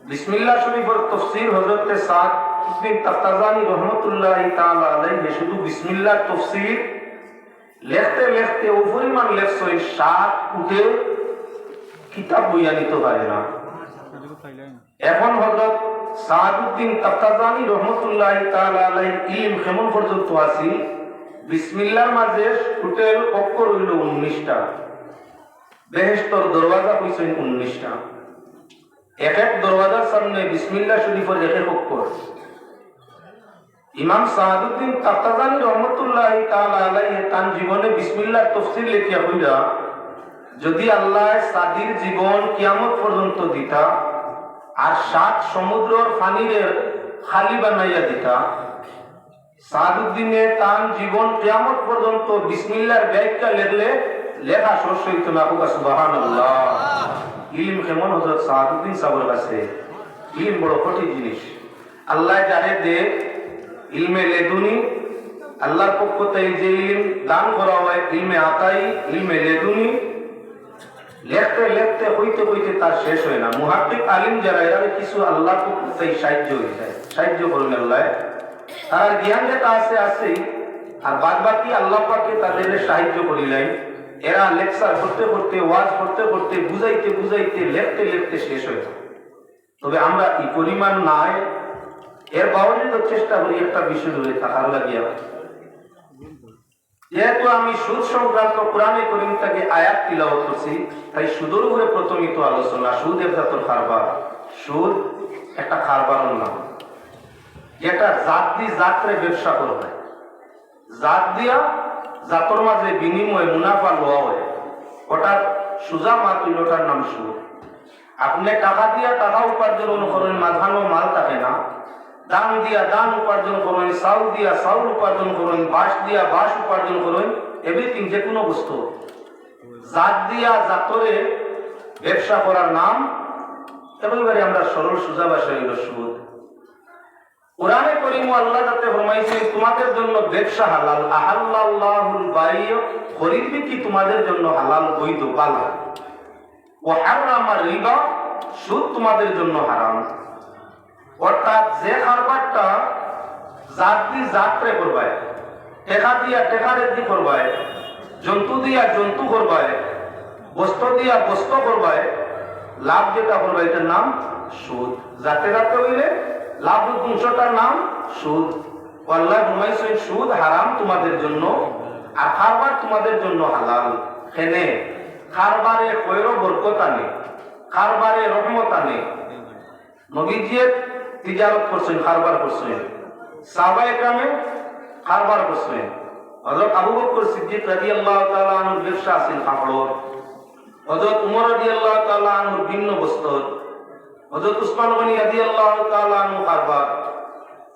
বিসমিল্লাহ শরীফের তাফসীর হযরত সাদ ইবনে তাফতাজানি রাহমাতুল্লাহি তাআলা আলাইহি শুধু বিসমিল্লাহ তাফসীর লিখতে লিখতে ও পরিমাণ লেখছই সাত উঠে কিতাব বইয়া নিতে পারে না। এখন হযরত সাদউদ্দিন তাফতাজানি রাহমাতুল্লাহি তাআলা আলাইহি ইলম কেমন পর্যন্ত আছে? বিসমিল্লাহর মাঝে টোটাল অক্ষর হইল 19টা, বেহেশতর দরওয়াজা হইছেন 19টা। এক এক দরওয়াজার সামনে বিসমিল্লাহ শরীফের এক এক অক্ষর। ইমাম সাদউদ্দিন তাফতাজানি রাহমাতুল্লাহি তাআলা আলাইহি তার জীবনে বিসমিল্লাহর তাফসীর লিখিয়া কইরা যদি আল্লাহ সাদির জীবন কিয়ামত পর্যন্ত দিতা আর সাত সমুদ্রর পানির খালি বানাইয়া দিতা, সাদউদ্দিনে তার জীবন কিয়ামত পর্যন্ত বিসমিল্লাহর ব্যাখ্যা লিখলে লেখা শেষ হইতো না। সুবহানাল্লাহ। ইলম কেমন হযরত সাদউদ্দিন সাহেবের কাছে? ইলম বড় কঠিন জিনিস। আল্লাহ যারে দে ইলমে লেদুনি, আল্লাহর পক্ষ থেকে যে ইলম দান করা হয় ইলমে আতাই, ইলমে লেদুনি, লিখতে লিখতে হইতে হইতে তার শেষ হয় না। মুহাক্কিক আলিম যারা এরা কিছু আল্লাহর পক্ষ থেকে সাহায্য হয়ে যায়, সাহায্য করেন আল্লাহ। তার জ্ঞান যেটা আছে আছেই, আর বাদ বাকি আল্লাহ পাকে তাদের সাহায্য করিলেন। এরা লেকচার করতে করতে, ওয়াজ করতে করতে, বুঝাইতে বুঝাইতে, লিখতে লিখতে শেষ হয়ে যায়। তবে আমরা এই পরিমাণ নাই, এর বাবজুদ চেষ্টা করি একটা বিষয় ধরে থাকার লাগিয়া। যেহেতু আমি সুদ সংক্রান্ত কোরআনে করিম থেকে আয়াত তিলাওয়াত করছি, তাই সুদের উপরে প্রথমিত আলোচনা। সুদ এক জাতের কারবার। সুদ একটা কারবারের নাম, যেটা জাত দিয়ে জাতরে ব্যবসা করা হয়। জাত দিয়া জাতর মাঝে বিনিময় মুনাফা লওয়া হয়, ওটার সুজা মাত ওটার নাম সুদ। আপনি টাকা দিয়া টাকা উপার্জন করেন, মাঝানো মাল থাকে না। দান দিয়া দান উপার্জন করেন, চাউল দিয়া চাউল উপার্জন করেন, বাঁশ দিয়া বাঁশ উপার্জন করেন, এভরিথিং যে কোনো বস্তু জাত দিয়া জাতরে ব্যবসা করার নাম। এবারে আমরা সরল সুজা ভাষায় হইল সুদ। কোরআনে করিম আল্লাহ যাতে ফরমাইছেন তোমাদের জন্য ব্যবসা হালাল, আহাল্লাল্লাহুল বাইয়, খরিদ বিক্রি তোমাদের জন্য হালাল বৈধ বালা, ওয়া হারামা রিবা, সুদ তোমাদের জন্য হারাম। অর্থাৎ যে কারবারটা জাত দিয়ে জাতরে করবায়, টেকা দিয়া টেকারে দি করবায়, জন্তু দিয়া জন্তু করবায়, বস্ত্র দিয়া বস্ত্র করবায়, লাভ যেটা করবে এটার নাম সুদ। যাতে যাতে হইলে লাভ অংশটার নাম সুদ। আল্লাহ ফরমাইছেন সুদ হারাম তোমাদের জন্য, আর কারবার তোমাদের জন্য হালাল। হেনে কারবারে খৈর বরকত আনে, কারবারে রহমত আনে। নবীজি তিজারত করছেন, কারবার করছেন, সাহাবায়ে কেরামে কারবার করছেন। হযরত আবু বকর সিদ্দিক রাদিয়াল্লাহু তাআলা আনহুর ব্যবসা আছেন কাপড়ের, হযরত উমর রাদিয়াল্লাহু তাআলা আনহুর ভিন্ন বস্ত্র, হযরত উসমান গনি রাদিয়াল্লাহু তাআলা আনহু কারবার।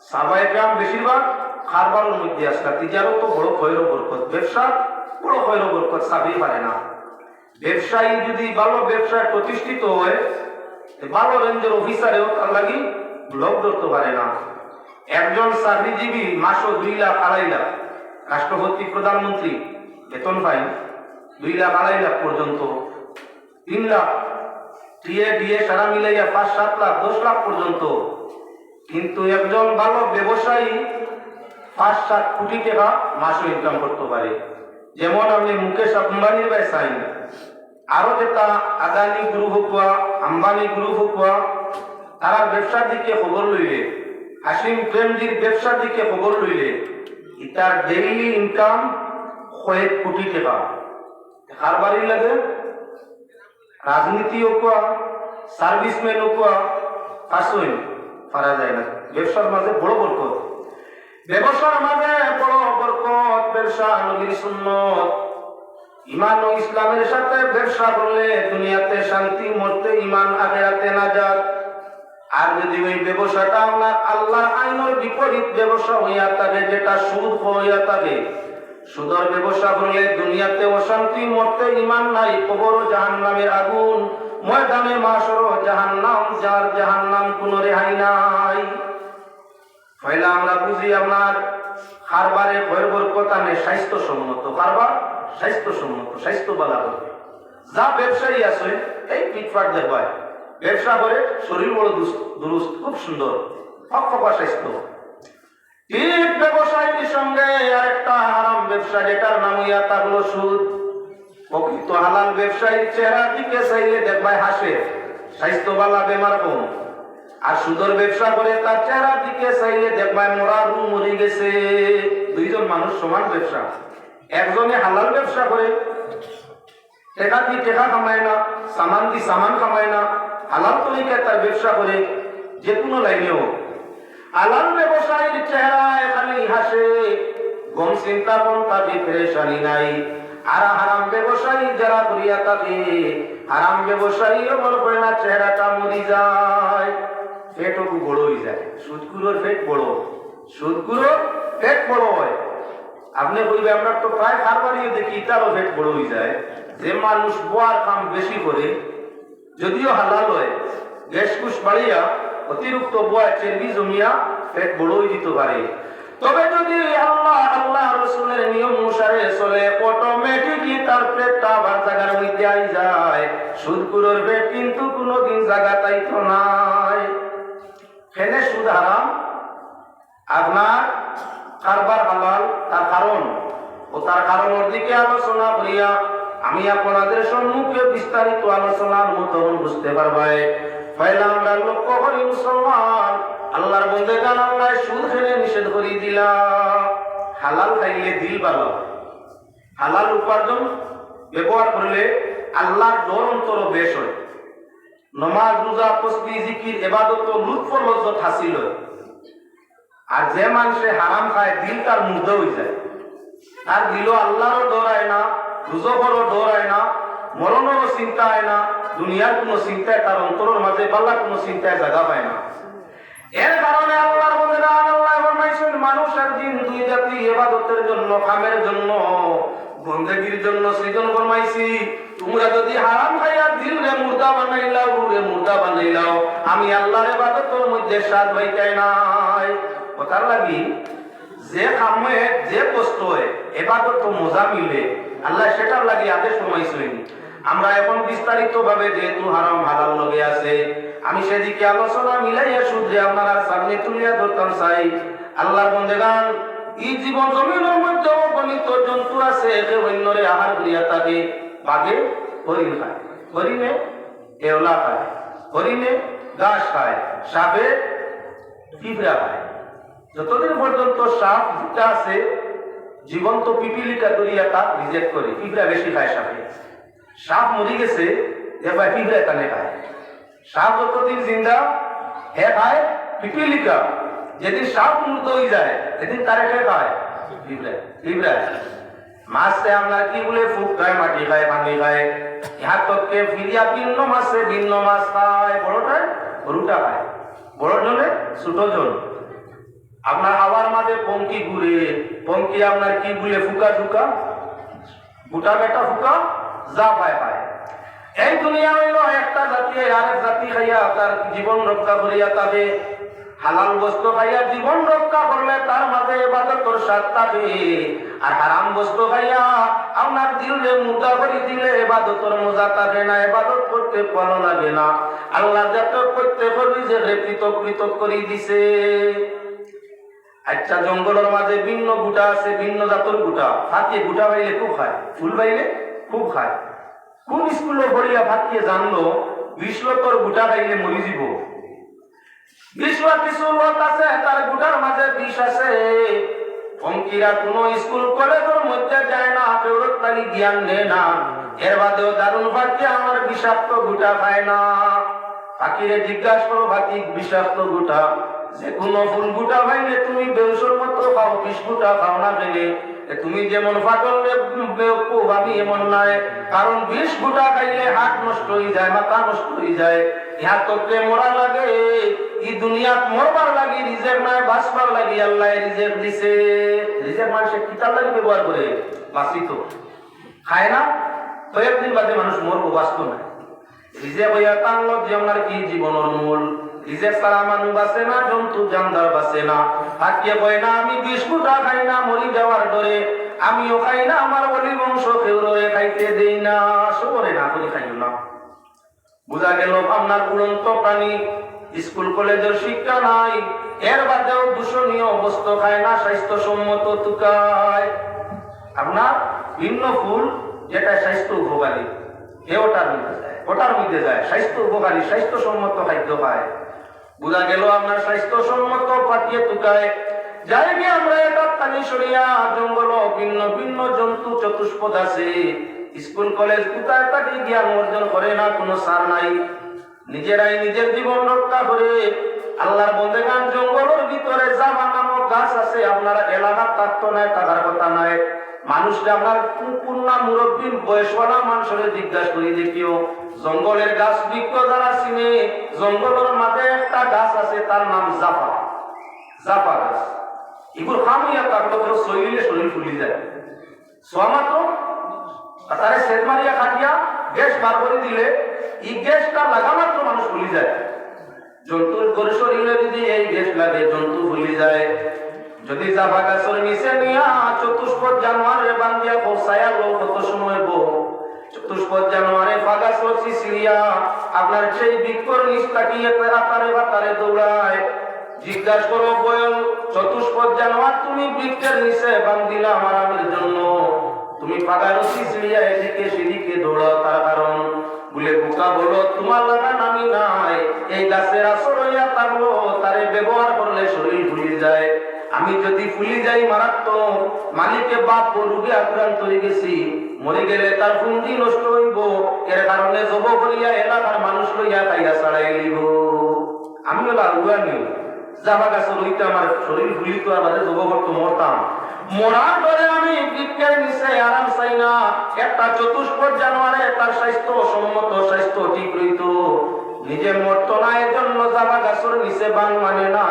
সাহাবায়ে কেরাম বেশিরভাগ কারবারের মধ্যে আসলা। তিজারত তো বড় খৈর বরকত, ব্যবসা বড় খৈর বরকত, সাবই পারে না। ব্যবসায়ী যদি ভালো ব্যবসায় প্রতিষ্ঠিত হয়, ভালো রেঞ্জের অফিসারেও তার লাগি লোক ধরতে পারে না। একজন চাকরিজীবী মাসও 2 লাখ 2.5 লাখ, রাষ্ট্রপতি প্রধানমন্ত্রী বেতন পায় 2 লাখ 2.5 লাখ পর্যন্ত, 3 লাখ টিএ ডিএ সারা মিলাইয়া 5-7 লাখ 10 লাখ পর্যন্ত। কিন্তু একজন ভালো ব্যবসায়ী 5-7 কোটি টাকা মাসও ইনকাম করতে পারে। যেমন আপনি মুকেশ আম্বানির ব্যবসায়ী, আরো যেটা আদানি গ্রুপ হোক, আম্বানি গ্রুপ হোক, তারা ব্যবসার দিকে খবর লইলে, হাসিম প্রেমজির ব্যবসার দিকে খবর লইলে, তার ডেইলি ইনকাম কয়েক কোটি টাকা। কারবারি লাগে রাজনীতি হোক, সার্ভিসম্যান হোক, আসুন পারা যায় না। ব্যবসার মাঝে বড় বরকত, ব্যবসার মাঝে বড় বরকত। ব্যবসা নবীর সুন্নত। ইমান ও ইসলামের সাথে ব্যবসা করলে দুনিয়াতে শান্তি, মরতে ইমান, আখিরাতে নাজাত। আর যদি ওই ব্যবসাটা আপনার আল্লাহর আইনের বিপরীত ব্যবসা হইয়া থাকে, যেটা সুদ হইয়া থাকে, সুদের ব্যবসা করলে দুনিয়াতে অশান্তি, মরতে ইমান নাই, কবর জাহান্নামের আগুন, ময়দানে মাশর জাহান্নাম, যার জাহান্নাম কোনো রেহাই নাই। পয়লা আমরা বুঝি আপনার কারবারে ভয়ের বরকত আনে স্বাস্থ্যসম্মত কারবার, স্বাস্থ্যসম্মত, স্বাস্থ্য বালা হবে। যা ব্যবসায়ী আছে এই পিটপাট দেখবায় ব্যবসা করে শরীর বড় দুরুস্ত, খুব সুন্দর, ফকফকা স্বাস্থ্য। ঠিক ব্যবসায়ীর সঙ্গে আরেকটা হারাম ব্যবসা, যেটার নাম হইয়া থাকলো সুদ। প্রকৃত হালাল ব্যবসায়ীর চেহারার দিকে চাইলে দেখবাই হাসে, স্বাস্থ্যবালা বেমার কম। আর সুদর ব্যবসা করে তার চেহারার দিকে চাইলে দেখবাই মরা রুম মরে গেছে। দুইজন মানুষ সমান ব্যবসা। একজনে হালাল ব্যবসা করে, টাকা দিয়ে টাকা কামায় না, সামান দিয়ে সামান কামায় না, হালাল তরিকায় তার ব্যবসা করে, যে কোনো লাইনেও। হালাল ব্যবসায়ীর চেহারায় খালি হাসে, গম চিন্তা কোন তাকে পেরেশানি নাই। আর হারাম ব্যবসায়ী যারা করিয়া থাকে, হারাম ব্যবসায়ী মনে করে না চেহারাটা মরি যায়, পেটও বড় হয়ে যায়। সুদগুলোর পেট বড়, সুদগুলোর পেট বড় হয়। আপনি কইবে আমরা তো প্রায় কারবারিও দেখি তারও পেট বড় হয়ে যায়। যে মানুষ বোয়ার কাম বেশি করে, যদিও হালাল হয়, গ্যাস কুস বাড়িয়া অতিরিক্ত বোয়ার চর্বি জমিয়া পেট বড় হয়ে দিতে পারে। তবে যদি আল্লাহ রসুলের নিয়ম অনুসারে চলে, অটোমেটিকলি তার পেটটা আবার জায়গার মধ্যে আই যায়। সুদগুলোর পেট কিন্তু কোনোদিন জায়গা তাইতো নাই। খেলে সুদ হারাম, আপনার কারবার হালাল, তার কারণ ও তার কারণের দিকে আলোচনা করিয়া আমি আপনাদের সম্মুখে বিস্তারিত আলোচনার মতো বুঝতে পারবাই। পয়লা আমরা লক্ষ্য করি মুসলমান, আল্লাহর বন্দেগান আল্লাহ সুদ খেলে নিষেধ করে দিলা। হালাল খাইলে দিল ভালো, হালাল উপার্জন ব্যবহার করলে আল্লাহর ডর অন্তর বেশ হয়। নমাজ রোজা তসবিহ জিকির ইবাদত লুৎফ লজ্জত হাসিল হয়। আর যে মানুষে হারাম খায়, দিল তার মুগ্ধ হয়ে যায়। আর দিল আল্লাহরও ডর আয় না, রুজকেরও ডর আয় না, মরণেরও চিন্তা আয় না, দুনিয়ার কোনো চিন্তায় তার অন্তরের মাঝে পাল্লা কোনো চিন্তায় জায়গা পায় না। এর কারণে আল্লাহর বন্দেগান আল্লাহ ফরমাইছেন, মানুষ আর জিন দুই জাতি ইবাদতের জন্য, কামের জন্য, বন্দেগীর জন্য সৃজন ফরমাইছি। তোমরা যদি হারাম খাইয়া দিল রে মুর্দা বানাইলাও, রুরে মুর্দা বানাইলাও, আমি আল্লাহর ইবাদতের মধ্যে স্বাদ পাইতাই নাই। কথার লাগি যে কামে যে কষ্ট হয়, ইবাদত মজা মিলে, আল্লাহ সেটার লাগি আদেশ ফরমাইছেন। আমরা এখন বিস্তারিত ভাবে যেহেতু হারাম হালাল লগে আছে, আমি সেদিকে আলোচনা মিলাইয়া শুধু আপনারা সামনে তুলিয়া ধরতাম চাই। আল্লাহর বন্দেগান, এই জীবন জমিনের মধ্যে অগণিত জন্তু আছে, যে অন্যরে আহার করিয়া থাকে। বাঘে হরিণ খায়, হরিণে এওলা খায়, হরিণে ঘাস খায়, সাপে পিঁপড়া খায়। যতদিন পর্যন্ত সাপ যেটা আছে জীবন্ত পিপিলিকা দরিয়া তা রিজেক্ট করে, পিঁপড়া বেশি খায় সাপে। সাপ মরি গেছে, এবার পিঁপড়া কানে খায়। সাপ যতদিন জিন্দা হে খায় পিপিলিকা, যেদিন সাপ মৃত হয়ে যায় সেদিন তারে কে খায়? পিঁপড়া। পিঁপড়া মাছে আপনার কি বলে ফুক খায়, মাটি খায়, পানি খায়। ইহার তককে ফিরিয়া ভিন্ন মাছে ভিন্ন মাছ খায়। বড়টায় গরুটা খায়, বড় জনে ছোট জন। আপনার হাওয়ার মাঝে পঙ্কি ঘুরে, পঙ্কি আপনার কি বলে ফুকা ঝুকা, গোটা বেটা ফুকা যা পায় পায়। এই দুনিয়া হইল একটা জাতি আরেক জাতি খাইয়া তার জীবন রক্ষা করিয়া তবে হালাল বস্তু খাইয়া জীবন রক্ষা করলে তার মাঝে ইবাদতের স্বাদ থাকে। আর হারাম বস্তু খাইয়া আপনার দিলে মুদা করে দিলে ইবাদতের মজা থাকে না, ইবাদত করতে ভালো লাগে না। আল্লাহ যত করতে করবি যে পৃথক পৃথক করে দিছে। আচ্ছা, জঙ্গলের মাঝে ভিন্ন গুটা আছে, ভিন্ন জাতের গুটা। ফাটিয়ে গুটা বাইলে খুব খায়, ফুল বাইলে খুব খায়। কোন স্কুলে পড়িয়া ফাটিয়ে জানলো 20 লতর গুটা বাইলে মরি যাব। 20 কিছু লোক আছে তার গুটার মাঝে বিষ আছে। অঙ্কিরা কোন স্কুল কলেজের মধ্যে যায় না, ফেরত লাগি জ্ঞান নেয় না। এর বাদেও দারুণ ফাঁকি আমার বিষাক্ত গুটা খায় না। ফাঁকিরে জিজ্ঞাসা করো, ফাঁকি বিষাক্ত গুটা যে কোনো ফুল গুটা ভাইলে তুমি বেউসর মতো খাও, 20 গুটা খাও না গেলে তুমি যেমন পাগল আমি এমন নয়। কারণ 20 গুটা খাইলে হাত নষ্ট হয়ে যায়, মাথা নষ্ট হয়ে যায়। ইহা তোকে মরা লাগে, এই দুনিয়াত মরবার লাগে রিজেক্ট নয়, বাঁচবার লাগে আল্লাহ রিজেক্ট দিছে। রিজেক্ট মানুষের কিতাব লাগে ব্যবহার করে বাঁচি তো খায় না, কয়েকদিন বাদে মানুষ মরবো, বাঁচতো না। রিজেক্ট হইয়া টানলো যে আমার কি জীবনের মূল। রিজেক্ট ছাড়া মানুষ বাঁচে না, জন্তু জানদার বাঁচে না। থাকিয়ে কয় না আমি 20 গুটা খাই না মরি যাওয়ার ডরে, আমিও খাই না, আমার অলি বংশ কেউ রয়ে খাইতে দেই না। সবরে না করে খাইও না, বোঝা গেল আপনার উড়ন্ত প্রাণী, স্কুল কলেজের শিক্ষা নাই, এর বাদেও দূষণীয় বস্তু খায় না, স্বাস্থ্যসম্মত তুকায়। আপনার ভিন্ন ফুল যেটা স্বাস্থ্য উপকারী, ওটার মধ্যে যায় স্বাস্থ্য উপকারী স্বাস্থ্যসম্মত খাদ্য খায়। বোঝা গেল আপনার স্বাস্থ্যসম্মত পাঠিয়ে তুকায়। যাই গিয়ে আমরা এটা পানি সরিয়া জঙ্গল ভিন্ন ভিন্ন জন্তু চতুষ্পদ আছে, স্কুল কলেজ কোথায় তাকে জ্ঞান অর্জন করে না, কোনো সার নাই। নিজেরাই নিজের জীবন রক্ষা করে আল্লাহর বন্দেগান জঙ্গলের ভিতরে জামা নামক গাছ আছে, আপনারা এলাকার থাকতো নাই, থাকার কথা নাই। মানুষকে আপনার পূর্ণা মুরব্বী বয়সওয়ালা মানুষের জিজ্ঞাসা করি দেখিও, জঙ্গলের গাছ বৃক্ষ যারা চিনে, জঙ্গলের মাঝে একটা গাছ আছে তার নাম জাফা। জাফা গাছ এগুলো খামিয়া থাকলো কেউ শরীরে শরীর ফুলি যায়, মাত্র তারে সেট মারিয়া খাটিয়া গ্যাস বার করে দিলে এই গ্যাসটা লাগা মাত্র মানুষ ফুলি যায়। জন্তুর গরু শরীরে যদি এই গ্যাস লাগে জন্তু ফুলি যায়। যদি জাফা গাছের নিচে নিয়া চতুষ্পদ জানোয়ারে বান্ধিয়া বসায়া লো, কত সময় বো চতুষ্পদ জানোয়ারে ফাগাস রচি সিরিয়া আপনার সেই বৃক্ষর নিচ তাকিয়ে তারে বাতারে দৌড়ায়। জিজ্ঞাসা করো বয়ল চতুষ্পদ জানোয়ার, তুমি বৃক্ষের নিচে বান্ধিলা মারামের জন্য, তুমি ফাগা রচি সিরিয়া এদিকে সেদিকে দৌড়াও তার কারণ? বলে বোকা বলো, তোমার লাগা নামি নাই, এই গাছের আসর হইয়া থাকলো, তারে ব্যবহার করলে শরীর ফুলি যায়। আমি যদি ফুলি যাই মারাত্মক, মালিকে বাপ রোগে আক্রান্ত হয়ে গেছি, মরে গেলে তার পুঁজি নষ্ট হইব, এর কারণে জব করিয়া এলাকার মানুষ লইয়া খাইয়া ছাড়াই লিব। আমি হলো আগুয়ানি জামা গাছে লইতে আমার শরীর ফুলি তো আমাদের জব করতো, মরতাম। মরার পরে আমি বৃক্ষের নিচে আরাম চাই না, একটা চতুষ্পদ জানোয়ারে তার স্বাস্থ্য সম্মত স্বাস্থ্য ঠিক রইত, নিজে মরতো না, এর জন্য জামা গাছের নিচে বান মানে না।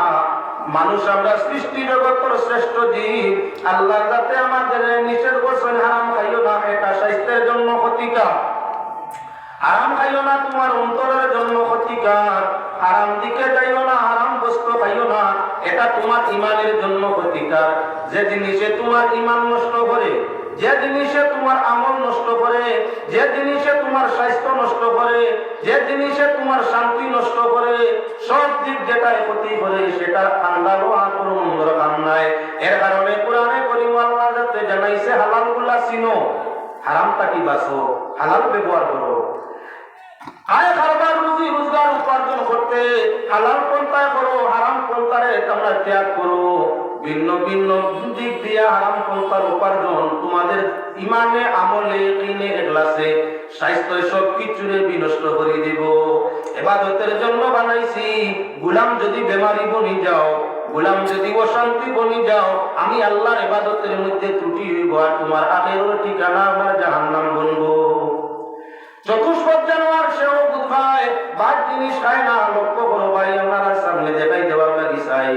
মানুষ আমরা সৃষ্টি জগতের শ্রেষ্ঠ জীব, আল্লাহ যাতে আমাদের নিষেধ করছেন হারাম খাইও না, এটা স্বাস্থ্যের জন্য ক্ষতিকার। হারাম খাইও না, তোমার অন্তরের জন্য ক্ষতিকার। হারাম দিকে যাইও না, হারাম বস্তু খাইও না, এটা তোমার ইমানের জন্য ক্ষতিকার। যে জিনিসে তোমার ইমান নষ্ট করে, যে জিনিসে তোমার আমল নষ্ট করে, যে জিনিসে তোমার স্বাস্থ্য নষ্ট করে, যে জিনিসে তোমার শান্তি নষ্ট করে, সব দিক যেটাই ক্ষতি করে, সেটা আন্দালো কোনো দরকার নাই। এর কারণে কোরআনে কারীম আল্লাহ যাতে জানাইছে হালাল গুলা চিনো, হারামটা কি বাঁচো, হালাল ব্যবহার করো। আয় কারবার রুজি রোজগার উপার্জন করতে হালাল পন্থায় করো, হারাম পন্থারে তোমরা ত্যাগ করো। ভিন্ন ভিন্ন দিক দিয়ে হারাম পন্থার উপার্জন তোমাদের ইমানে আমলে কিনে এগলাসে স্বাস্থ্য সব কিছুরে বিনষ্ট করে দিব। ইবাদতের জন্য বানাইছি, গোলাম যদি বেমারি বনি যাও, গোলাম যদি অশান্তি বনি যাও, আমি আল্লাহর ইবাদতের মধ্যে ত্রুটি হইব, আর তোমার আখেরের ঠিকানা আমার জাহান্নাম বনবো। চতুষ্পদ জানোয়ার সেও দুধ খায়, বাদ জিনিস খায় না। লক্ষ্য করো ভাই, আপনারা সামনে দেখাই দেওয়ার লাগি চাই,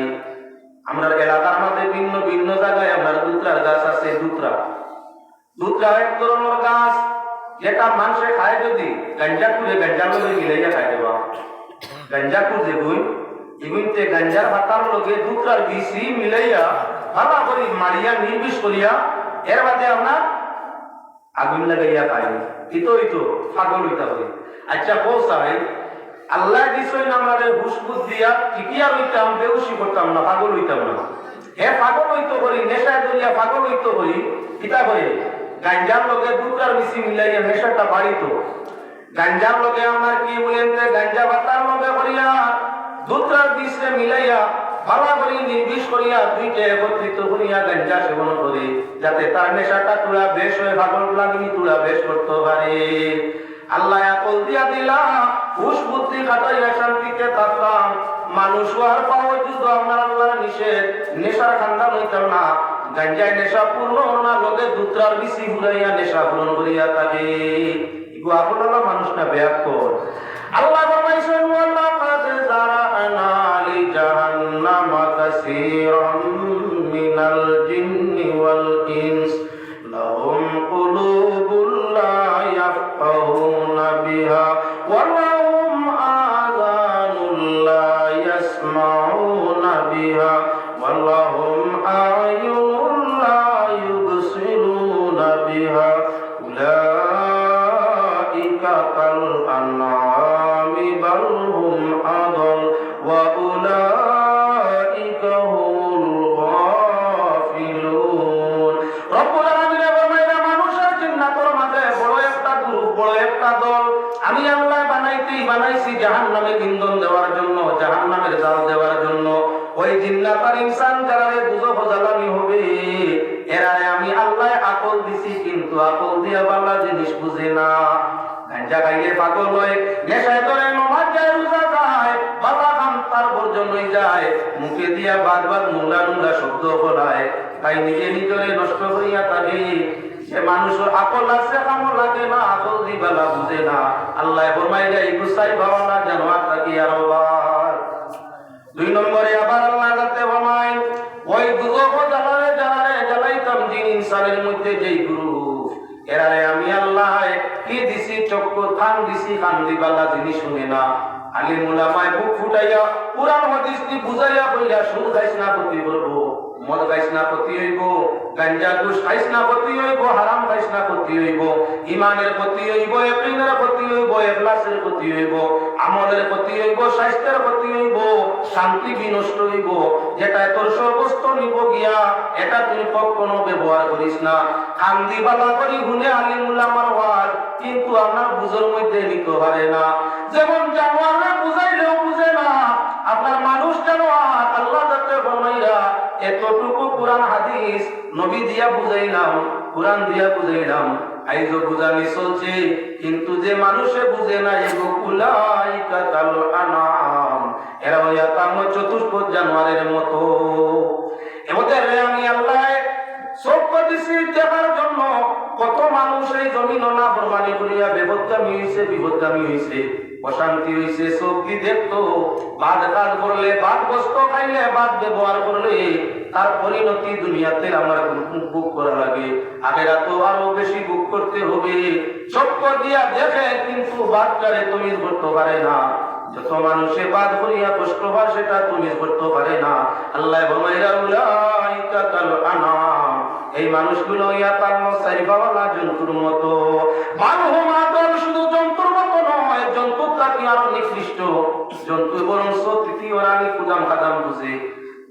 আমরা এলাকার মধ্যে ভিন্ন ভিন্ন জায়গায় আপনার দুধরার গাছ আছে। দুধরা এক ধরনের গাছ, যেটা মানুষে খায় যদি গাঞ্জা করে গাঞ্জার লগে মিলাইয়া খাই দেবা। গাঞ্জা করে যেগুন এগুনতে গাঞ্জার ভাতার লগে দুধরার বিচি মিলাইয়া ভালো করে মারিয়া নির্বিষ করিয়া এর বাদে আপনার আগুন লাগাইয়া খাই। ইতো পাগল হইতে হবে। আচ্ছা পৌঁছাই আল্লাহ দিছই না আমাদের হুশ বুদ্ধিয়া ঠিকই আর হইতাম, বেউসি করতাম না, পাগল হইতাম না। হে পাগল হইতে করি, নেশায় ধরিয়া পাগল হইতে করি, কিতা করে গাঞ্জার লগে দুধরার মিশি মিলাইয়া নেশাটা বাড়িত। গাঞ্জার লগে আমার কি বলেন, গাঞ্জা বাতার লগে করিয়া দুধরার বিষে মিলাইয়া ভালো করি নির্বিষ করিয়া দুইটা একত্রিত করিয়া গাঞ্জা সেবন করে, যাতে তার নেশাটা তুলা বেশ হয়ে পাগল লাগি তুলা বেশ করতে পারে। আল্লাহ আকল দিয়া দিলা, হুশ বুদ্ধি খাটাইয়া শান্তিতে থাকলাম। মানুষ হওয়ার পাওয়া যুদ্ধ আপনার আল্লাহর নিষেধ, নেশার ঠান্ডা হইতাম না। গাঞ্জায় নেশা পূর্ণ না, লোকে দুধরার বিচি ঘুরাইয়া নেশা পূরণ করিয়া থাকে। এগুলো আপনারা মানুষ না ব্যাগ কর। আল্লাহ ফরমাইছেন ওয়ালাকাদ যারানা লিজাহান্নামা কাসীরাম মিনাল জিন্নি ওয়াল ইনস লাহুম কুলুবুন লা ইয়াফকাহুনা বিহা ওয়া লাহুম আযানুন লা ইয়াসমাউনা বিহা ওয়া লাহুম আ'য়ুনুন লা ইউবসিরুনা বিহা উলাইকা কাল আনআম জাহান্নামের ইন্ধন দেওয়ার জন্য, জাহান্নামের জাল দেওয়ার জন্য। ওই জিন্নাত আর ইনসান যারা দুজখ জ্বালানি হবে, এরা আমি আল্লাহ আকল দিছি, কিন্তু আকল দিয়া বালা জিনিস বুঝে না। গাঁজা খাইলে পাগল হয়, নেশায় ধরে নমাজ যায়, রোজা যায়, বালা খান তার বর্জন হয়ে যায়, মুখে দিয়া বারবার নোংরা নোংরা শব্দ ফলায়, তাই নিজে নিজরে নষ্ট হইয়া থাকে। সে মানুষের আকল আছে, কামল লাগে না, আকল দিবালা বুঝে না। আল্লাহ ফরমাইলে এই গুসাই ভাবনা জানোয়ার থাকি আর বার। 2 নম্বরে আবার আল্লাহ যাতে ফরমায়, ওই দুজখ জ্বালাইতাম জিন ইনসানের মধ্যে যেই গুরু, এরারে আমি আল্লাহ কি দিছি, চক্ষু কান দিছি, কান দিবালা জিনিস শুনে না। আলিম উলামায়ে বুক ফুটাইয়া কুরআন হাদিস কি বুঝাইয়া কইলা, সুদ খাইছ না ক্ষতি করবো, মদ খাইছ না ক্ষতি হইব, গাঞ্জা ঘুষ খাইছ না ক্ষতি হইব, হারাম খাইছ না ক্ষতি হইব, ইমানের ক্ষতি হইব, ইয়াকিনের ক্ষতি হইব, ইখলাসের ক্ষতি হইব, আমলের ক্ষতি হইব, স্বাস্থ্যের ক্ষতি হইব, শান্তি বিনষ্ট হইব। যেটা তোর সর্বস্ত নিব গিয়া, এটা তুই কখনো ব্যবহার করিস না। কান্দি বালা করি গুনে আলিম উলামার ওয়াজ, কিন্তু আপনার বুঝের মধ্যে নিতে পারে না। যেমন জানোয়াররা বুঝাইলেও বুঝে না, আপনার মানুষ জানোয়ার। আল্লাহ যাতে ফরমাইরা এতটুকু কোরআন হাদিস নবী দিয়া বুঝাইলাম, কোরআন দিয়া বুঝাইলাম, আইজো বুঝানি চলছে, কিন্তু যে মানুষে বুঝে না, এগো উলাইকা কাল আনাম, এরা হইয়া কাম চতুষ্পদ জানোয়ারের মতো। এমদের আমি আল্লাহ চোখ দিছি দেখার জন্য, কত মানুষ এই জমিন না ফরমানি করিয়া বিপদগামী হইছে, বিপদগামী হইছে, অশান্তি হইছে। চোখ দি দেখতো, বাদ কাজ করলে, বাদ বস্ত খাইলে, বাদ ব্যবহার করলে তার পরিণতি দুনিয়াতে আমার বুক করা লাগে, আখিরাতে আরো বেশি বুক করতে হবে। চোখ দিয়া দেখে, কিন্তু বাদটারে তুমি করতে পারে না। যত মানুষে বাদ করিয়া কষ্ট হয়, সেটা তুমি করতে পারে না। আল্লাহ বমাইরা উলাইকা কাল আনাম, এই মানুষগুলো ইয়া তার সাইবাওয়ালা জন্তুর মতো। মানহুম আদল, শুধু জন্তুর মতো নয়, জন্তু তাকে আরো নিকৃষ্ট। জন্তু বরং তৃতীয় রানী কুদাম কাদাম বুঝে,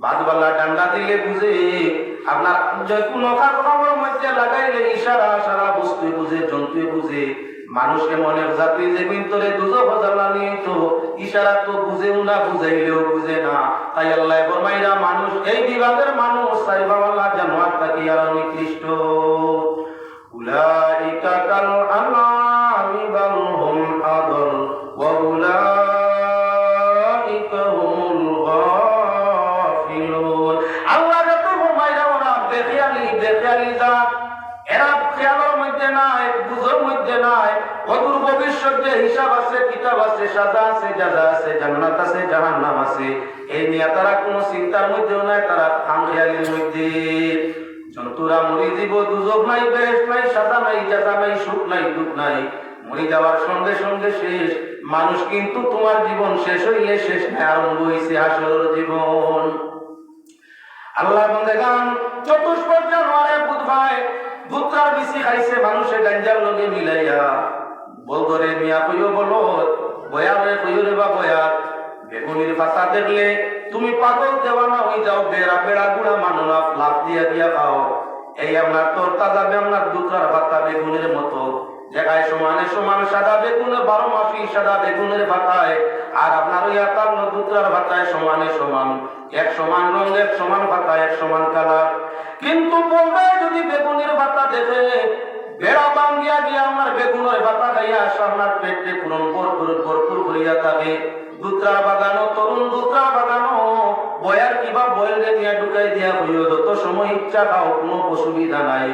বাদবালা ডান্ডা দিলে বুঝে, আপনার যে কোনো খাবার মধ্যে লাগাইলে ইশারা সারা বস্তু বুঝে, জন্তু বুঝে। মানুষকে মনের জাতি যে ভিতরে দুজখ জ্বালানি তো ইশারা তো বুঝেও না, বুঝাইলেও বুঝে না। তাই আল্লাহ ফরমাইরা মানুষ এই বিভাগের মানুষ সাইবাওয়ালা জানোয়ার থাকি আর নিকৃষ্ট। উলাইকা কাল আনামি বাল হুম আদল ওয়া উলাইকা হুমুল গাফিলুন। আল্লাহ যত ফরমাইরা ওরা বেখিয়ালি জাত, এরা খেয়ালের মধ্যে নাই, বুঝের মধ্যে নাই। অদূর ভবিষ্যৎ যে হিসাব আছে, কিতাব আছে, সাজা আছে, জাযা আছে, জান্নাত আছে, জাহান্নাম আছে, এই নিয়ে তারা কোনো চিন্তার মধ্যেও নাই, তারা খামখেয়ালির মধ্যে। জন্তুরা মরি জীব, দুজক নাই, বেহেশত নাই, সাজা নাই, জাযা নাই, সুখ নাই, দুঃখ নাই, মরি যাওয়ার সঙ্গে সঙ্গে শেষ। মানুষ কিন্তু তোমার জীবন শেষ হইলে শেষ নাই, আরম্ভ হইছে হাসরের জীবন। আল্লাহ বন্দেগান চতুষ্পদ জানোয়ারে বুধ ভাই, ভুট্টার বিচি খাইছে মানুষে গাঞ্জার লগে মিলাইয়া। বলদরে মিয়া কইও বলো, বয়ারে কইও রে বা বয়ার, বেগুনির পাতা দেখলে তুমি পাগল দেওয়ানা হয়ে যাও, বেড়া বেড়া গুড়া মানো না, লাভ দিয়া দিয়া খাও। এই আপনার তোর তাজা আপনার দুধরার পাতা বেগুনের মতো, জায়গায় সমানে সমান সাদা বেগুন, 12 মাসি সাদা বেগুনের পাতায়, আর আপনার ওই আকার দুধরার পাতায় সমানে সমান, এক সমান রঙ, এক সমান পাতা, এক সমান কালার। কিন্তু বলবে যদি বেগুনের পাতা দেখে, বেড়া বাঙ্গিয়া গিয়া আমার বেগুনের পাতা খাইয়া আপনার পেটে ভরপুর করিয়া থাকে। দুধরার বাগানো, তরুণ দুধরার বাগানো, বয়ার কিবা বয়েল নিয়ে ঢুকাই দিয়া হইও, যত সময় ইচ্ছা খাও, কোনো অসুবিধা নাই।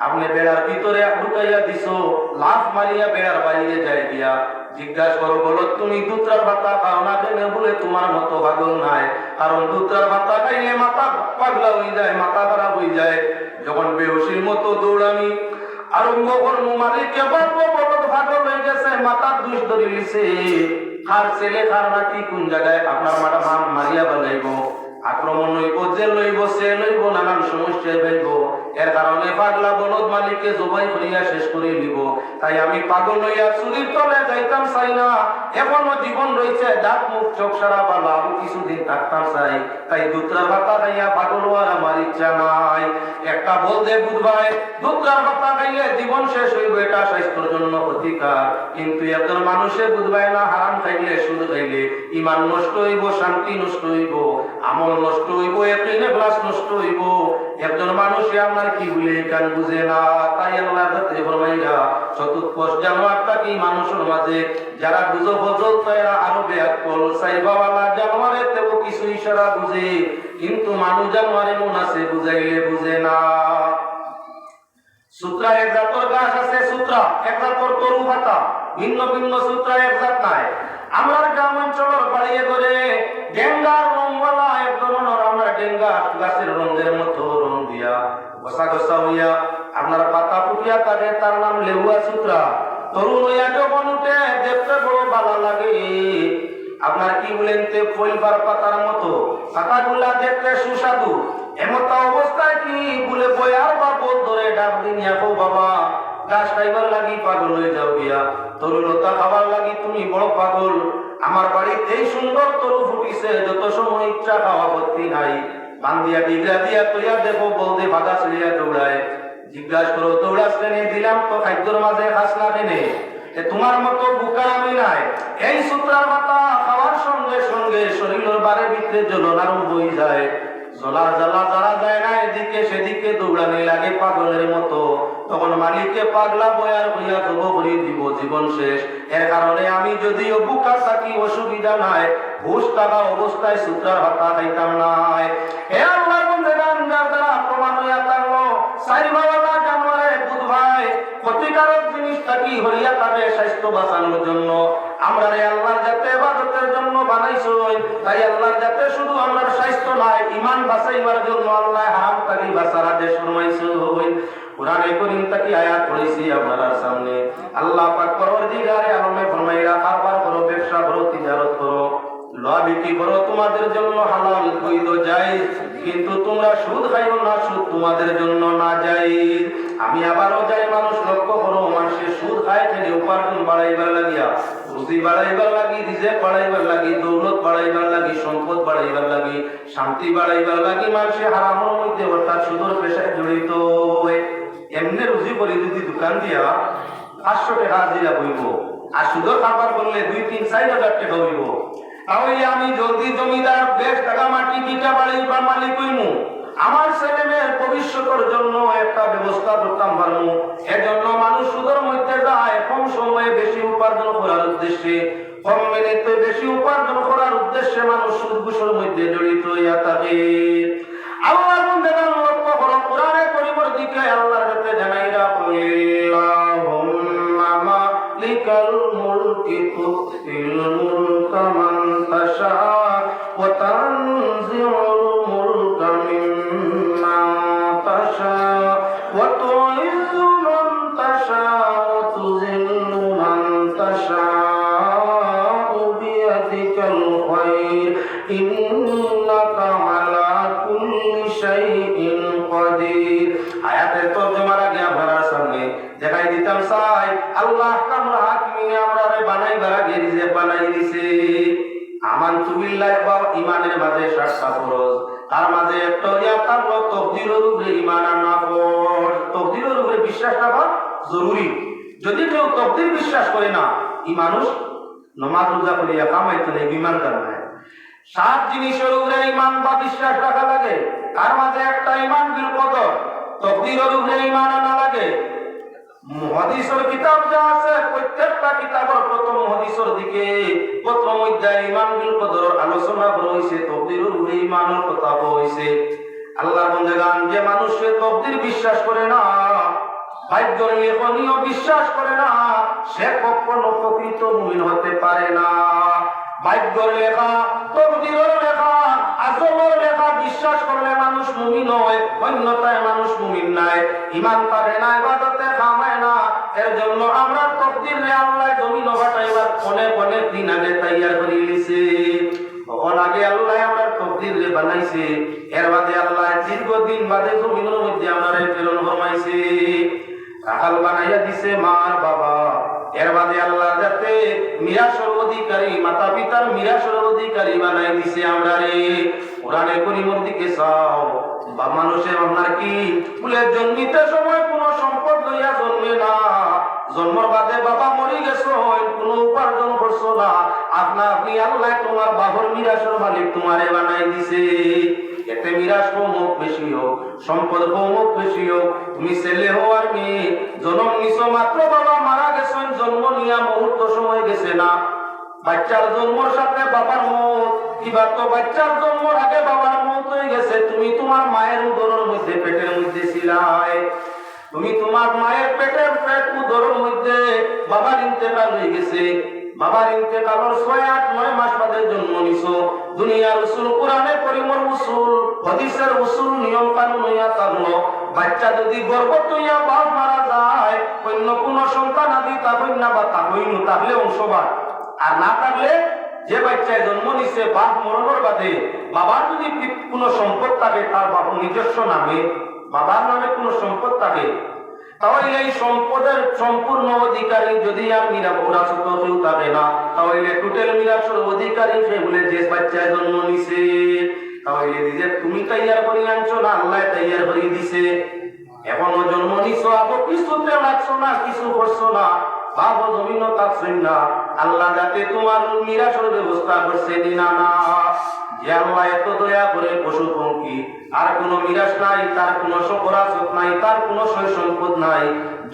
আপনি বেড়ার ভিতরে ঢুকাইয়া দিছো, লাফ মারিয়া বেড়ার বাইরে যায় দিয়া জিজ্ঞাসা করো, বলো তুমি দুধরার ভাতা খাও না কেন? বলে তোমার মতো পাগল নাই, কারণ দুধরার ভাতা খাইলে মাথা পাগলা হয়ে যায়, মাথা খারাপ হয়ে যায়। যখন বেহসির মতো দৌড়ানি আরম্ভ করবো, মালিককে বলবো বলদ পাগল হয়ে গেছে, মাথার দুষ ধরে লিছে, খার ছেলে খার নাতি কোন জায়গায় আপনার মাথা মারিয়া বানাইব, আক্রমণ হইব, জেল লইব, সে লইব, নানান সমস্যায় ফেলব। এর কারণে পাগলা বলদ মালিককে জবাই করিয়া শেষ করে দিব। তাই আমি পাগল হইয়া চুরির তলে যাইতাম চাই না। এখনো জীবন রয়েছে, দাঁত মুখ চোখ সারা পালা আমি কিছুদিন থাকতাম চাই। তাই দুধরার ভাতা খাইয়া পাগল হওয়ার আমার ইচ্ছা নাই। একটা বলতে বুঝবাই দুধরার ভাতা খাইলে জীবন শেষ হইব, এটা স্বাস্থ্যের জন্য ক্ষতিকার। কিন্তু একজন মানুষে বুঝবাই না হারাম খাইলে সুদ খাইলে ইমান নষ্ট হইব, শান্তি নষ্ট হইব, আমল নষ্ট হইব, একদিনে ক্লাস নষ্ট হইব। একজন মানুষে আপনার কি বলে কান বুঝে না। তাই আল্লাহ তাতে ফরমাইরা চতুর্থ জানোয়ারটা কি মানুষের মাঝে যারা বুঝো ফজল তারা আরো বেয়াক্কল। সাইবাওয়ালা জানোয়ারের তেও কিছু ইশারা বুঝে, কিন্তু মানুষ জানোয়ারে মন আছে বুঝাইলে বুঝে না। সূত্রা এক জাতর গাছ আছে, সূত্রা এক জাতর তরু পাতা, ভিন্ন ভিন্ন সূত্রা এক জাত নাই। আমরা গ্রাম অঞ্চলের বাড়িয়ে ধরে ডেঙ্গার রংওয়ালা এক ধরনের আমরা ডেঙ্গা গাছের রঙের মতো রং দিয়া ঘষা ঘষা হইয়া আপনার পাতা পুটিয়া থাকে, তার নাম লেবুয়া সূত্রা। তরুণ হইয়া যখন উঠে দেখতে বড় ভালো লাগে। আপনার কি বলেন তে ফলবার পাতার মতো, পাতাগুলা দেখতে সুস্বাদু। এমত অবস্থায় কি বলে বয়ার বা বল ধরে ডাক দিন যাবো বাবা গাছ খাইবার লাগি পাগল হয়ে যাও গিয়া, তরুলতা খাবার লাগি তুমি বড় পাগল। আমার বাড়িতে এই সুন্দর তরু ফুটিছে, যত সময় ইচ্ছা খাওয়া ভর্তি নাই। বান্দিয়া ডিগরা দিয়া তৈয়া দেখো বলতে ভাগা ছেড়িয়া দৌড়ায়। জিজ্ঞাসা করো দৌড়াস কেনে, দিলাম তো খাদ্যর মাঝে খাস না কেনে। তোমার মতো বুকা আমি নাই। এই সূত্রার পাতা খাওয়ার সঙ্গে সঙ্গে শরীরের বারে ভিতরে জ্বলন আরম্ভ হয়ে যায়। জ্বলা জ্বালা যারা যায় না এদিকে সেদিকে দৌড়ানি লাগে পাগলের মতো। তখন মালিককে পাগলা বয়ার হইয়া ধব করে দিব, জীবন শেষ। এর কারণে আমি যদিও বুকা থাকি অসুবিধা নাই, হুশ থাকা অবস্থায় সূত্রার পাতা খাইতাম নাই। হে আল্লাহ বন্দেগান, যার দ্বারা প্রমাণ হইয়া থাকলো সাইবাওয়ালা জানোয়ারে দুধ ভাই ক্ষতিকারক জিনিস থাকি হইয়া থাকে স্বাস্থ্য বাঁচানোর জন্য। আমরা আল্লাহর যাতে ইবাদতের জন্য বানাইছো, তাই আল্লাহর যাতে শুধু আমার স্বাস্থ্য নাই ইমান বাঁচাইবার জন্য আল্লাহ হারাম থাকি বাঁচার আদেশ ফরমাইছো। কুরআনে কারীম থেকে আয়াত পড়েছি আপনারা সামনে। আল্লাহ পাক পরওয়ারদিগারে আলমে ফরমাইরা কারবার করো, ব্যবসা করো, তিজারত করো, লওয়া বিক্রি করো, তোমাদের জন্য হালাল বৈধ জায়েজ, কিন্তু তোমরা সুদ খাইও না, সুদ তোমাদের জন্য না জায়েজ। আমি আবারও যাই মানুষ লক্ষ্য করো, মানুষের সুদ খায় খেলে উপার্জন বাড়াইবার লাগিয়া, রুজি বাড়াইবার লাগি, রিজেক বাড়াইবার লাগি, দৌলত বাড়াইবার লাগি, সম্পদ বাড়াইবার লাগি, শান্তি বাড়াইবার লাগি মানুষের হারামের মধ্যে অর্থাৎ সুদের পেশায় জড়িত হয়ে এমনি রুজি করে যদি দোকান দিয়া 500 টাকা হাজিরা বইব, আর সুদের কারবার করলে 2-3-4 হাজার টাকা হইব। তাহলে আমি জলদি জমিদার বেশ টাকা মাটি কিটা বাড়াইবার মালিক হইমু, আমার ছেলে মেয়ের ভবিষ্যতের জন্য একটা ব্যবস্থা করতাম পারবো। এজন্য মানুষ সুদের মধ্যে যায় কম সময়ে বেশি উপার্জন করার উদ্দেশ্যে, কম মিনিটে বেশি উপার্জন করার উদ্দেশ্যে মানুষ সুদ ঘুষের মধ্যে জড়িত হইয়া থাকে। আল্লাহ বন্দেগান লক্ষ্য করো, কুরআনে কারীমের দিকে আল্লাহর কাছে জানাইরা আল্লাহুম্মা মালিকাল মুলকি তুতিল মুলকা মান তাশা ওয়া তানজিউল মুলকা মিম্মান তাশা ওয়া তুইজ্জু মান তাশা ওয়া তুযিল্লু মান তাশা বিয়াদিকাল খায়র ইন্নাকা আলা কুল্লি শাইইন কাদির। আয়াতের তরজমার আগে আপনারা সামনে দেখাই দিতাম চাই আল্লাহ কামরা হাকিমিনে আমরারে বানাইবার আগে রিজেক বানাই দিছে। আমানতু বিল্লাহি বা ঈমানের মাঝে 7টা ফরজ, তার মাঝে একটা ইয়া তারলো তাকদীরের উপরে ঈমান আনা ফরজ। তাকদীরের উপরে বিশ্বাস রাখা জরুরি। যদি কেউ তাকদীর বিশ্বাস করে না, এই মানুষ নামাজ রোজা করিয়া কামাইতে নেই, ঈমানদার নয়। 7 জিনিসের উপরে ঈমান বা বিশ্বাস রাখা লাগে, তার মাঝে একটা ঈমান বিল কদর, তাকদীরের উপরে ঈমান আনা লাগে। হাদিসের কিতাব যা আছে প্রত্যেকটা কিতাবের প্রথম হাদিসের দিকে প্রথম অধ্যায়ে ঈমান বিল কদর আলোচনা করা হইছে, তাকদীরের উপরে ঈমানের কথা বলা হইছে। আল্লাহর বান্দাগান, যে মানুষে তাকদীর বিশ্বাস করে না, ভাগ্যের লেখনীয় বিশ্বাস করে না, সে কখনো প্রকৃত মুমিন হতে পারে না। ভাগ্যের লেখা, তাকদীরের লেখা, আজলের লেখা বিশ্বাস করলে মানুষ মুমিন হয়, অন্যথায় মানুষ মুমিন নাই। ঈমান পারে না, ইবাদতে কামায় না। এর জন্য আমরা তাকদীরে আল্লাহ জমিন বাটাইবার অনেক অনেক দিন আগে তৈয়ার করে লিছে। তখন আগে আল্লাহ আমরা তকদির রে বানাইছে, এর বাদে আল্লাহ দীর্ঘদিন বাদে জমিনের মধ্যে আমারে প্রেরণ ফরমাইছে, রাখাল বানাইয়া দিছে মার বাবা। এর বাদে আল্লাহ যাতে মিরাসের অধিকারী, মাতা পিতার মিরাসের অধিকারী বানাই দিছে আমরা রে। কোরআনে কারীমের দিকে চাও, বা মানুষের আপনার কি বলে জন্মিতে সময় কোনো সম্পদ লইয়া জন্মে না, জন্মর বাদে বাবা মরি গেছ, কোনো উপার্জন করছো না, আপনি আল্লাহ তোমার বাবার মিরাসের মালিক তোমারে বানাই দিছে। এতে মিরাস কৌমুক বেশি হোক, সম্পদ কৌমুক বেশি হোক, তুমি ছেলে হো আর মেয়ে, জন্ম নিছো মাত্র বাবা মারা গেছেন, জন্ম নিয়া মুহূর্ত সময় গেছে না, বাচ্চার জন্মর সাথে বাবার মত, এবার তো বাচ্চার জন্মর আগে বাবার মত হয়ে গেছে। তুমি তোমার মায়ের উদরের মধ্যে, পেটের মধ্যে ছিলাই, তুমি তোমার মায়ের পেটের উদরের মধ্যে বাবার ইন্তেকাল হয়ে গেছে, বাবার ইন্তেকালের 6-8-9 মাস বাদে জন্ম নিছো। দুনিয়ার উসুল, কোরআনে কারীমের উসুল, হাদিসের উসুল, নিয়ম কানুন হইয়া থাকলো, বাচ্চা যদি গর্ভত হইয়া বাপ মারা যায়, অন্য কোন সন্তান আদি তা হইন না বা তা হইন, তাহলে অংশবাদ। আর না থাকলে যে বাচ্চায় জন্ম নিছে বাপ মরণের বাদে বাবার যদি কোনো সম্পদ থাকে, তার বাবার নিজস্ব নামে, বাবার নামে কোনো সম্পদ থাকে, তাহলে এই সম্পদের সম্পূর্ণ অধিকারী যদি আর মিরাসত কেউ থাকে না, তাহলে টোটাল মিরাসের অধিকারী সে বলে যে বাচ্চায় জন্ম নিছে। তাহলে নিজে তুমি তৈয়ার করে আনছো না আল্লাহ তৈয়ার করে দিছে। এখনো জন্ম নিছো, আবার কিছুতে লাগছো না, কিছু করছো না, বাবা জমিনও থাকছেন না, আল্লাহ যাতে তোমার মিরাসের ব্যবস্থা করছে না না। যে আল্লাহ এত দয়া করে পশু পঙ্খী, আর কোনো মিরাস নাই, তার কোনো শোকরাসত নাই, তার কোনো সয় সম্পদ নাই,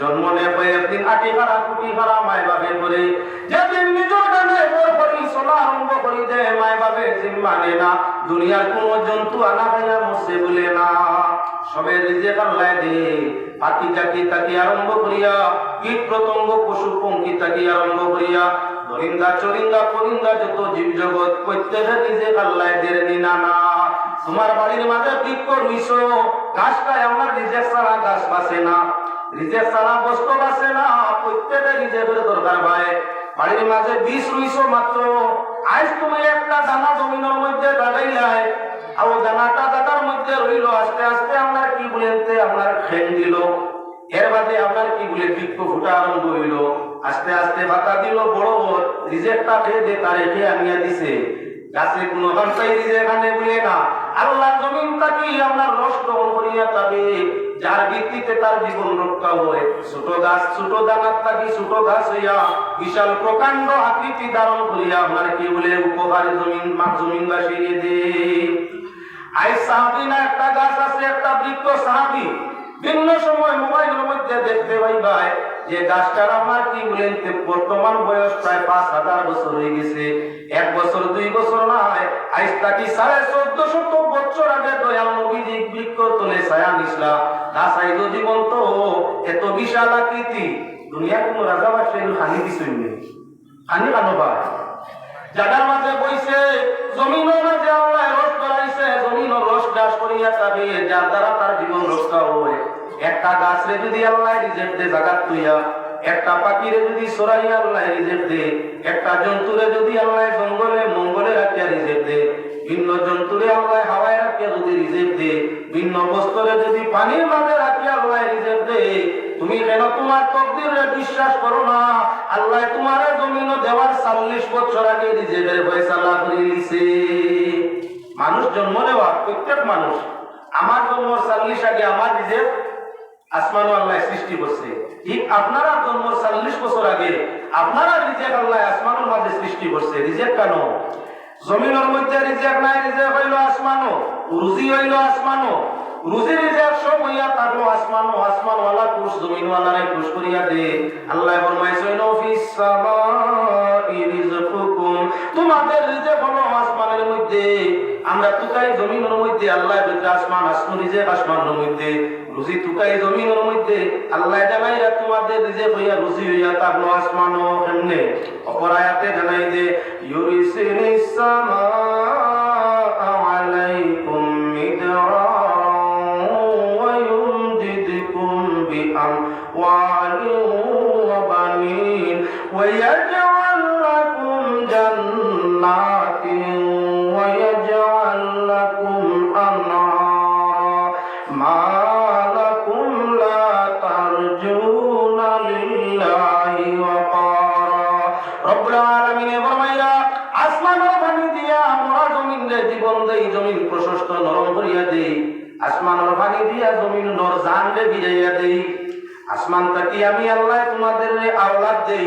জন্ম নেয় একদিন আটি খারা কুটি খারা মায় বাপের করে, যেদিন নিজের গানে বর করি চলা আরম্ভ করি দে, মায় বাপের জিম্মা নে না, দুনিয়ার কোনো জন্তু আনা খাইয়া মরছে বলে না, সবে রিজেক আল্লাহ দে। পাখি টাকি তাকি আরম্ভ করিয়া, কীট পতঙ্গ পশু পঙ্খী তাকি আরম্ভ করিয়া, দরিন্দা চরিন্দা পরিন্দা যত জীব জগৎ প্রত্যেকের রিজেক আল্লাহ দের নিনা না। তোমার বাড়ির মাঝে বৃক্ষ রুইছো, গাছটায় আমার রিজেক ছাড়া গাছ বাঁচে না, রিজেক ছাড়া বস্তু বাঁচে না, প্রত্যেকের রিজেকের দরকার ভাই। বাড়ির মাঝে বীজ রুইছো মাত্র, আজ তুমি একটা দানা জমিনের মধ্যে লাগাইলাই, আর দানাটা দানার মধ্যে রইল, আস্তে আস্তে আমরা কি বলেতে আপনার খেন দিল, এর বাদে আপনার কি বলে বৃক্ষ ফুটা আরম্ভ হইল, আস্তে আস্তে পাতা দিল, বড় রিজেক্টটা খেয়ে দিয়ে তার রেখে আনিয়া দিছে। গাছে কোনো গাছটাই রিজেক্ট আনে বলে না, আল্লাহ জমিন তাকি আপনার রস গ্রহণ করিয়া তবে যার ভিত্তিতে তার জীবন রক্ষা হয়। ছোট গাছ ছোট দানার থাকি ছোট গাছ হইয়া বিশাল প্রকাণ্ড আকৃতি ধারণ করিয়া আপনার কি বলে উপকারী জমিন বাসিয়ে দে। আই সাহাবি না একটা গাছ আছে, একটা বৃক্ষ সাহাবি, ভিন্ন সময় মোবাইলের মধ্যে দেখতে পাইবাই যে গাছটার আমার কি বলেন বর্তমান বয়স প্রায় 5000 বছর হয়ে গেছে, 1 বছর 2 বছর নয়, আজ তাকি 1450 বছর আগে দয়াল নবীজি বৃক্ষ তলে ছায়া নিসলা, গাছ আইজ জীবন্ত, এত বিশাল আকৃতি, দুনিয়া কোনো রাজা বা সেই হানি কিছুই নেই, হানি কেন পায়, জায়গার মাঝে বইছে, জমিনের মাঝে আল্লাহ রস করাইছে, জমিনের রস গাছ করিয়া যাবে, যার দ্বারা তার জীবন রক্ষা হয়। একটা গাছরে যদি আল্লাহ রিজেক্ট দে জাগাত তুইয়া, একটা পাখিরে যদি সরাইয়া আল্লাহ রিজেক্ট দে, একটা জন্তুরে যদি আল্লাহ জঙ্গলে মঙ্গলে রাখিয়া রিজেক্ট দে, ভিন্ন জন্তুরে আল্লাহ হাওয়ায় রাখিয়া যদি রিজেক্ট দে, ভিন্ন বস্তুরে যদি পানির মাঝে রাখিয়া আল্লাহ রিজেক্ট দে, তুমি কেন তোমার তকদিরে বিশ্বাস করো না? আল্লাহ তোমার জমিন দেওয়ার 40 বছর আগে রিজেক্টের ফয়সালা করে দিয়েছে। মানুষ জন্ম নেওয়া প্রত্যেক মানুষ, আমার জন্ম 40 আগে আমার রিজেক্ট আসমান আল্লাহ সৃষ্টি করছে, ঠিক আপনারা জন্ম 40 বছর আগে আপনারা রিজেক্ট আল্লাহ আসমানের মাঝে সৃষ্টি করছে। রিজেক্ট কেন? জমিনের মধ্যে রিজেক্ট নাই, রিজেক্ট হইল আসমানো, রুজি হইল আসমানো, রুজি রিজেক্ট সব হইয়া থাকলো আসমানো, আসমানওয়ালা কুশ জমিনওয়ালারে কুশ করিয়া দে। আল্লাহ ফরমাইছে নফিস সামাই রিজকুকুম, তোমাদের রিজেক্ট হলো আসমানের মধ্যে, আমরা তুকাই জমিনের মধ্যে, আল্লাহ ভিতরে আসমান, আসমান রিজেক্ট আসমানের মধ্যে, রুজি তুকাই জমিনের মধ্যে, আল্লাহ জানাইরা তোমাদের রিজেক্ট হইয়া রুজি হইয়া থাকলো আসমানও। এমনে অপর আয়াতে জানাই দে ইউরিসিনিস সামাআ আলাইকুম মিদরারান ওয়া ইউমদিদকুম বিআমওয়ালিন ওয়া বানিন ওয়া ইয়াজআল লাকুম জান্নাতিন ওয়া ইয়াজআল জমিনে জীবন দেই, জমিন প্রশস্ত নরম করিয়া দেই, আসমানের পানি দিয়া জমিন নর জানলে ভিজাইয়া দেই। আসমান তাকি আমি আল্লাহ তোমাদের আওলাদ দেই,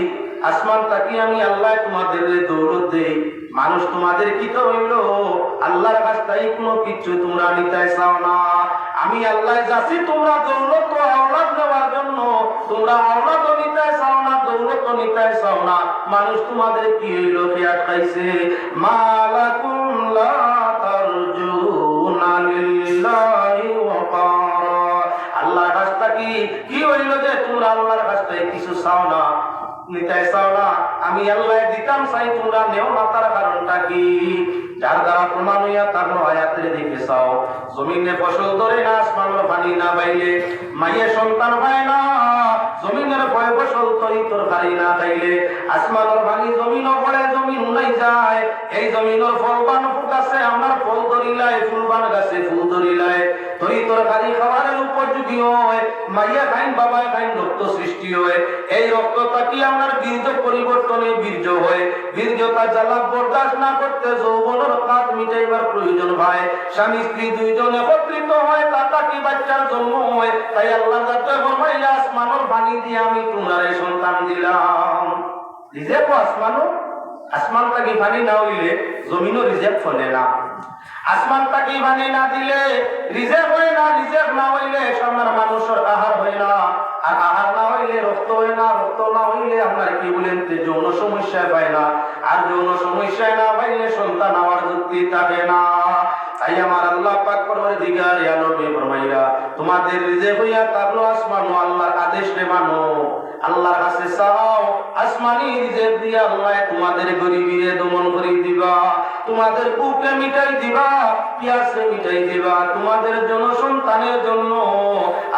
আসমান তাকি আমি আল্লাহ তোমাদের দৌলত দেই। মানুষ তোমাদের কি তো হইল, আল্লাহর কাছ থেকে কোনো কিছু তোমরা নিতে চাও না। আমি আল্লাহ যাচ্ছি তোমরা দৌলত ও আওলাদ নেওয়ার জন্য, তোমরা আওলাদ নিতে চাও না, দৌলত নিতে চাও না। মানুষ তোমাদের কি হইল, কে আটকাইছে? মালাকুম লা তারজুনা লিল্লাহি ওয়াকারা। আল্লাহর কাছ থেকে কি হইল যে তোমরা আল্লাহর কাছ থেকে কিছু চাও না, নিতে চাও না? আমি আল্লাহ দিতাম চাই, তোমরা নেও না, তার কারণটা কি? যার দ্বারা প্রমাণ হইয়া থাকলো আয়াতের দিকে চাও। জমিনে ফসল ধরে না, আসমানের পানি না পাইলে মাইয়ে সন্তান পায় না। জমিনের ভয় ফসল তরি তরকারি না খাইলে আসমানের পানি জমিনও পড়ে, জমিন উনাই যায়। এই জমিনের ফলবান ফুট আছে, আমার ফল ধরিলায়, ফুলবান গাছে ফুল ধরিলায়। তরি তরকারি খাবারের উপযোগী হয়, মাইয়া খাইন বাবা খাইন, রক্ত সৃষ্টি হয়। এই রক্তটা কি আমার বীর্য পরিবর্তনে বীর্য হয়। বীর্যতা জ্বালা বরদাস্ত না করতে যৌবনের কাজ মিটাইবার প্রয়োজন হয়। স্বামী স্ত্রী দুইজন একত্রিত হয়, তাতা কি বাচ্চার জন্ম হয়। তাই আল্লাহ যাতে ফরমাইলে আসমানের পানি দিয়ে আমি তোমার সন্তান দিলাম। রিজেক্ট আসমানো, আসমান তাকে পানি না হইলে জমিনও রিজেক্ট ফলে না। আসমান তাকে পানি না দিলে রিজেক্ট হয় না, রিজেক্ট না হইলে সামনের মানুষের আহার হয় না, আর আহার না হইলে রক্ত হয় না, রক্ত না হইলে আপনার কি বলেন যৌন সমস্যা পায় না, আর যৌন সমস্যা না পাইলে সন্তান হওয়ার যুক্তি থাকে না। তাই আমার আল্লাহ পাক পরওয়ারদিগার আলমে ফরমাইয়া তোমাদের রিজেক্ট হইয়া থাকলো আসমান ও আল্লাহর আদেশ রে মানো, আল্লাহর কাছে চাও, আসমানি রিজেক্ট দিয়া আল্লাহ তোমাদের গরিবিরে দমন করে দিবা, তোমাদের বুকে মিটাই দিবা, পিয়াসে মিটাই দিবা, তোমাদের জন্য সন্তানের জন্য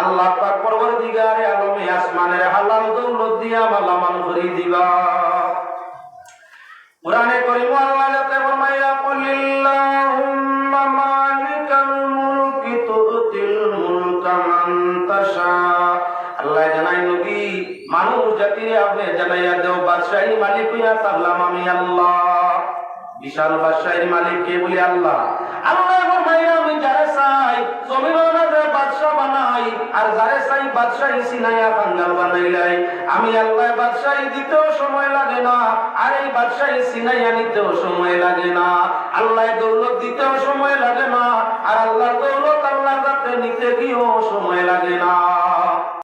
আল্লাহ পাক পরওয়ারদিগার আলমে আসমানের হালাল দৌলত দিয়া মালামাল করে দিবা। কুরআনে কারীম আল্লাহ যাতে ফরমাইয়া কুলিল্লাহুম্মা মালিকাল মুলকি তুতিল মুলকা মান তাশা। আল্লাহ জানাই নবী মানুষ জাতিরে আপনি জানাইয়া দেও বাদশাহী মালিক হইয়া থাকলাম আমি আল্লাহ। বিশাল বাদশাহীর মালিক কে? বলি আল্লাহ। আল্লাহ ফরমাইয়া আমি যারে চাই জমিনের মাঝে বাদশা বানাই, আর যারে চাই বাদশাহী সিনাইয়া কাঙ্গাল বানাইলাই। আমি আল্লাহ বাদশাহী দিতেও সময় লাগে না, আর এই বাদশাহী সিনাইয়া নিতেও সময় লাগে না। আল্লাহ দৌলত দিতেও সময় লাগে না, আর আল্লাহর দৌলত আল্লাহর কাছে নিতে গিয়েও সময় লাগে না।